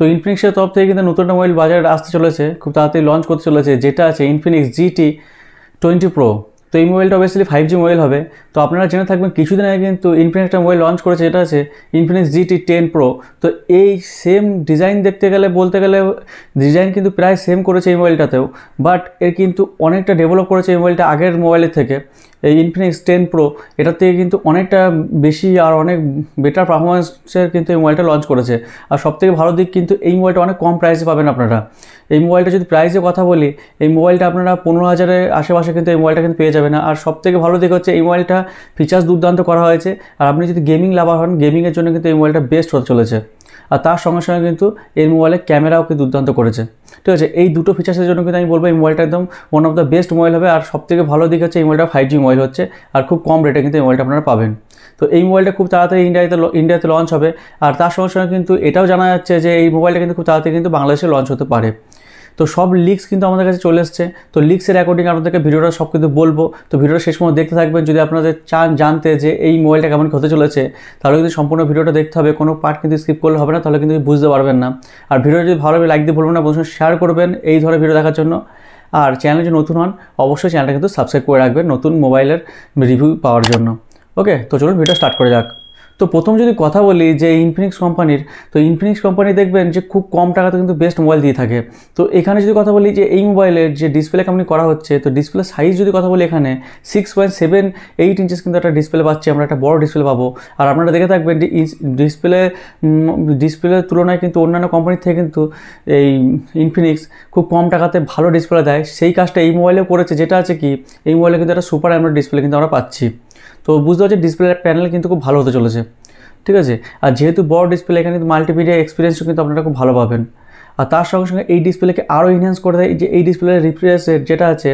তো ইনফিনিক্সের তরফ থেকে কিন্তু নতুন একটা মোবাইল বাজারে আসতে চলেছে, খুব তাড়াতাড়ি লঞ্চ করতে চলেছে, যেটা আছে ইনফিনিক্স GT20 Pro। তো এই মোবাইলটা অবভিয়াসলি 5G মোবাইল হবে। তো আপনারা জেনে থাকবেন কিছুদিন আগে কিন্তু ইনফিনিক্স একটা মোবাইল লঞ্চ করেছে, যেটা আছে ইনফিনিক্স GT10 Pro। তো এই সেম ডিজাইন দেখতে গেলে বলতে গেলে ডিজাইন কিন্তু প্রায় সেম করেছে এই মোবাইলটাতেও, বাট এর কিন্তু অনেকটা ডেভেলপ করেছে এই মোবাইলটা আগের মোবাইলের থেকে। এই ইনফিনিক্স 10 Pro এটার থেকে কিন্তু অনেকটা বেশি আর অনেক বেটার পারফরমেন্সের কিন্তু এই মোবাইলটা লঞ্চ করেছে। আর সবথেকে ভালো দিক কিন্তু এই মোবাইলটা অনেক কম প্রাইসে পাবেন আপনারা। এই মোবাইলটা যদি প্রাইসের কথা বলি, এই মোবাইলটা আপনারা 15,000-এর আশেপাশে কিন্তু এই মোবাইলটা কিন্তু পেয়ে যাবেন। আর সবথেকে ভালো দিক হচ্ছে এই মোবাইলটা ফিচার্স দুর্দান্ত করা হয়েছে। আর আপনি যদি গেমিং লাভার হন, গেমিংয়ের জন্য কিন্তু এই মোবাইলটা বেস্ট হতে চলেছে। আর তার সঙ্গে সঙ্গে কিন্তু এই মোবাইলের ক্যামেরাও কিন্তু দুর্দান্ত করেছে। ঠিক আছে, এই দুটো ফিচার্সের জন্য কিন্তু আমি বলবো এই মোবাইলটা একদম one of the best mobile হবে। আর সবথেকে ভালো দিক হচ্ছে এই মোবাইলটা 5G মোবাইল হচ্ছে, আর খুব কম রেটে কিন্তু এই মোবাইলটা আপনারা পাবেন। তো এই মোবাইলটা খুব তাড়াতাড়ি ইন্ডিয়াতে লঞ্চ হবে। আর তার সঙ্গে সঙ্গে কিন্তু এটাও জানা যাচ্ছে যে এই মোবাইলটা কিন্তু খুব তাড়াতাড়ি কিন্তু বাংলাদেশে লঞ্চ হতে পারে। তো সব লিক্স কিন্তু আমাদের কাছে চলে এসছে। তো লিক্সের অ্যাকর্ডিং আপনাদেরকে ভিডিওটা সব কিন্তু বলবো। তো ভিডিওটা শেষ পর্যন্ত দেখতে থাকবেন। যদি আপনাদের চান জানতে যে এই মোবাইলটা কেমন হতে চলেছে, তাহলে কিন্তু সম্পূর্ণ ভিডিওটা দেখতে হবে, কোনো পার্ট কিন্তু স্কিপ করলে হবে না, তাহলে কিন্তু বুঝতে পারবেন না। আর ভিডিওটা যদি ভালো লাগে লাইক দিয়ে বলবেন না, বন্ধুদের শেয়ার করবেন এই ধরনের ভিডিও দেখার জন্য। আর চ্যানেলে যদি নতুন হন অবশ্যই চ্যানেলটা কিন্তু সাবস্ক্রাইব করে রাখবেন নতুন মোবাইলের রিভিউ পাওয়ার জন্য। ওকে, তো চলুন ভিডিও স্টার্ট করে যাক। তো প্রথম যদি কথা বলি যে ইনফিনিক্স কোম্পানির, তো ইনফিনিক্স কোম্পানি দেখবেন যে খুব কম টাকাতে কিন্তু বেস্ট মোবাইল দিয়ে থাকে। তো এখানে যদি কথা বলি যে এই মোবাইলের যে ডিসপ্লে কেমন করা হচ্ছে, তো ডিসপ্লে সাইজ যদি কথা বলি এখানে 6.78 ইঞ্চেস কিন্তু একটা ডিসপ্লে পাচ্ছি আমরা, একটা বড় ডিসপ্লে পাবো। আর আপনারা দেখে থাকবেন যে ডিসপ্লের তুলনায় কিন্তু অন্যান্য কোম্পানির থেকে কিন্তু এই ইনফিনিক্স খুব কম টাকাতে ভালো ডিসপ্লে দেয়। সেই কাজটা এই মোবাইলেও করেছে, যেটা আছে কি এই মোবাইলে কিন্তু একটা সুপার অ্যামোলেড ডিসপ্লে কিন্তু আমরা পাচ্ছি। তো বুঝতে পারছি ডিসপ্লে প্যানেল কিন্তু খুব ভালো হতে চলেছে। ঠিক আছে, আর যেহেতু বড় ডিসপ্লে এখানে কিন্তু মাল্টিমিডিয়া এক্সপিরিয়েন্সও কিন্তু আপনারা খুব ভালো পাবেন। আর তার সঙ্গে সঙ্গে এই ডিসপ্লেকে আরও এনহ্যান্স করে দেয় যে এই ডিসপ্লের রিফ্রেশ রেট যেটা আছে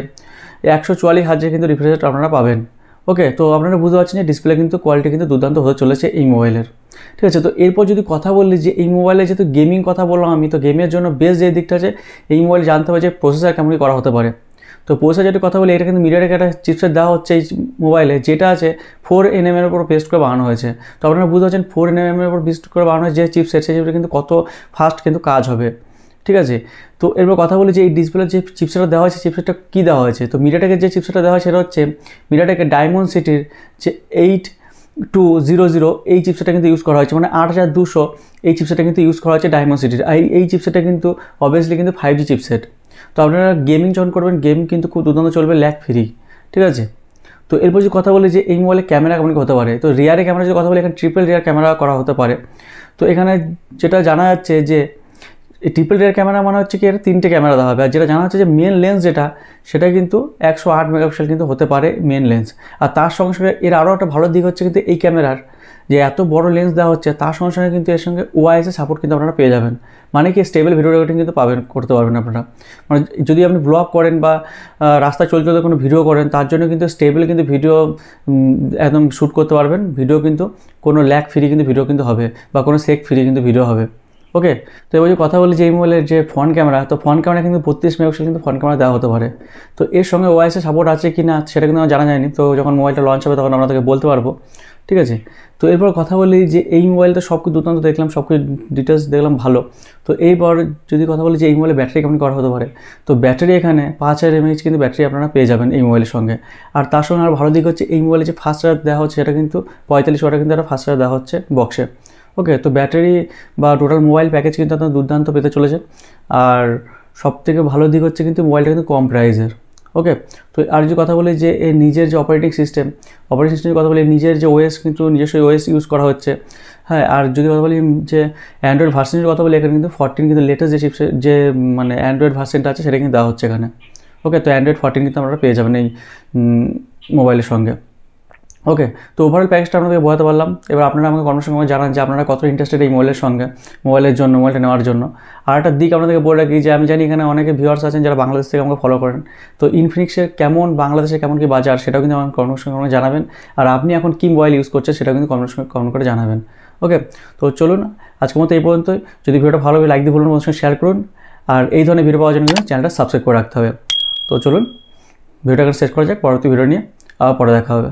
144 হার্জের কিন্তু রিফ্রেশ রেট আপনারা পাবেন। ওকে, তো আপনারা বুঝতে পারছেন যে ডিসপ্লে কিন্তু কোয়ালিটি কিন্তু দুর্দান্ত হতে চলেছে এই মোবাইলের। ঠিক আছে, তো এরপর যদি কথা বলি যে এই মোবাইলে যেহেতু গেমিং কথা বললাম আমি, তো গেমের জন্য বেস্ট যে দিকটা আছে এই মোবাইলে জানতে হবে যে প্রসেসর কেমন করা হতে পারে। তো প্রসেসর যেটা কথা বলি, এটা কিন্তু মিডিয়াটেক একটা চিপসেট দেওয়া হচ্ছে এই মোবাইলে, যেটা আছে 4nm এর উপর বেস্ট করে বানানো হয়েছে। তো আপনারা বুঝতে পারছেন 4nm এর উপর বেস্ট করে বানানো হয়েছে যে চিপসেট, সেই চিপসেট কিন্তু কত ফাস্ট কিন্তু কাজ হবে। ঠিক আছে, তো এরপর কথা বলি যে এই ডিসপ্লের যে চিপসেটটা দেওয়া হয়েছে, চিপসেটটা কী দেওয়া হয়েছে। তো মিডিয়াটেকের যে চিপসেটটা দেওয়া হয় সেটা হচ্ছে মিডিয়াটেকের ডায়মন্ডসিটির যে 8200 এই চিপসেটটা কিন্তু ইউজ করা হয়েছে, মানে 8200 এই চিপসেটটা কিন্তু ইউজ করা হয়েছে ডায়মন্ডসিটির। এই চিপসেটটা কিন্তু অবভিয়াসলি কিন্তু 5G চিপসেট। তো আপনারা গেমিং যখন করবেন, গেম কিন্তু খুব দুর্দান্ত চলবে, ল্যাগ ফ্রি। ঠিক আছে, তো এরপর যদি কথা বলি যে এই মোবাইলে ক্যামেরা কেমন হতে পারে, তো রিয়ারে ক্যামেরা যদি কথা বলি এখানে ট্রিপল রিয়ার ক্যামেরা করা হতে পারে। তো এখানে যেটা জানা যাচ্ছে যে এই ট্রিপল রিয়ার ক্যামেরা মানে হচ্ছে কি এটা 3টে ক্যামেরা দেওয়া হবে। আর যেটা জানা যাচ্ছে যে মেন লেন্স যেটা, সেটা কিন্তু 108 মেগাপিক্সেল কিন্তু হতে পারে মেন লেন্স। আর তার সঙ্গে সঙ্গে এর আরও একটা ভালো দিক হচ্ছে কিন্তু এই ক্যামেরার যে এত বড় লেন্স দেওয়া হচ্ছে, তার সঙ্গে সঙ্গে কিন্তু এর সঙ্গে ওআইএস সাপোর্ট কিন্তু আপনারা পেয়ে যাবেন। মানে কি স্টেবল ভিডিও রেকর্ডিং কিন্তু করতে পারবেন আপনারা। মানে যদি আপনি ব্লগ করেন বা রাস্তায় চলতে চলতে কোনো ভিডিও করেন, তার জন্য কিন্তু স্টেবল কিন্তু ভিডিও একদম শ্যুট করতে পারবেন। ভিডিও কিন্তু কোনো ল্যাগ ফ্রি কিন্তু ভিডিও কিন্তু হবে, বা কোনো সেক ফ্রি কিন্তু ভিডিও হবে। ওকে, তো এবার যদি কথা বলি যে এই মোবাইলের যে ফ্রন্ট ক্যামেরা, তো ফ্রন্ট ক্যামেরা কিন্তু 32 মেগাপিক্সেল কিন্তু ফ্রন্ট ক্যামেরা দেওয়া হতে পারে। তো এর সঙ্গে ওআইএস সাপোর্ট আছে কি না সেটা কিন্তু আমার জানা যায়নি। তো যখন মোবাইলটা লঞ্চ হবে তখন আপনাদেরকে বলতে পারবো। ঠিক আছে, তো এরপর কথা বলি যে এই মোবাইলটা সব কিছু দুর্দান্ত দেখলাম, সব কিছু ডিটেলস দেখলাম ভালো। তো এরপর যদি কথা বলি যে এই মোবাইলে ব্যাটারি কেমন করা হতে পারে, তো ব্যাটারি এখানে 5000 mAh কিন্তু ব্যাটারি আপনারা পেয়ে যাবেন এই মোবাইলের সঙ্গে। আর তার সঙ্গে আর ভালো দিক হচ্ছে এই মোবাইলে যে ফাস্ট চার্জ দেওয়া হচ্ছে সেটা কিন্তু 45 ওয়াটের কিন্তু একটা ফাস্ট চার্জ দেওয়া হচ্ছে বক্সে। ওকে, তো ব্যাটারি বা টোটাল মোবাইল প্যাকেজ কিন্তু আপনার দুর্দান্ত পেতে চলেছে। আর সবথেকে ভালো দিক হচ্ছে কিন্তু মোবাইলটা কিন্তু কম প্রাইসের। ওকে, তো আর যদি কথা বলি যে এর নিজের যে অপারেটিং সিস্টেমের কথা বলি, নিজের যে ওএস কিন্তু নিজস্ব ওএস ইউজ করা হচ্ছে। হ্যাঁ, আর যদি কথা বলি যে অ্যান্ড্রয়েড ভার্সনের কথা বলি, এখানে কিন্তু 14 কিন্তু লেটেস্ট যে চিপসেট যে মানে অ্যান্ড্রয়েড ভার্সনটা আছে সেটা কিন্তু দেওয়া হচ্ছে এখানে। ওকে, তো অ্যান্ড্রয়েড 14 কিন্তু আপনারা পেয়ে যাবেন এই মোবাইলের সঙ্গে। ওকে, তো ওভারঅল প্যাকেজটা আপনাদেরকে বোঝাতে পারলাম। এবার আপনারা আমাকে কমেন্ট সঙ্গে জানান যে আপনারা কত ইন্টারেস্টেড এই মোবাইলের সঙ্গে, মোবাইলের জন্য, মোবাইলটা নেওয়ার জন্য। আর একটা দিক আপনাদেরকে বলে রাখি যে আমি জানি এখানে অনেকে ভিউয়ার্স আছেন যারা বাংলাদেশ থেকে আমাকে ফলো করেন। তো ইনফিনিক্সের কেমন বাংলাদেশে কেমন কি বাজার সেটাও কিন্তু আমার কমেন্ট সঙ্গে জানাবেন। আর আপনি এখন কি মোবাইল ইউজ করছেন সেটাও কিন্তু কমেন্ট করে জানাবেন। ওকে, তো চলুন আজকের মতো এই পর্যন্তই। যদি ভিডিওটা ভালো হবে লাইক দিয়ে বলুন, সঙ্গে শেয়ার করুন। আর এই ধরনের ভিডিও পাওয়ার জন্য কিন্তু চ্যানেলটা সাবস্ক্রাইব করে রাখতে হবে। তো চলুন ভিডিওটা শেষ করা যাক, পরবর্তী ভিডিও নিয়ে আবার পরে দেখা হবে।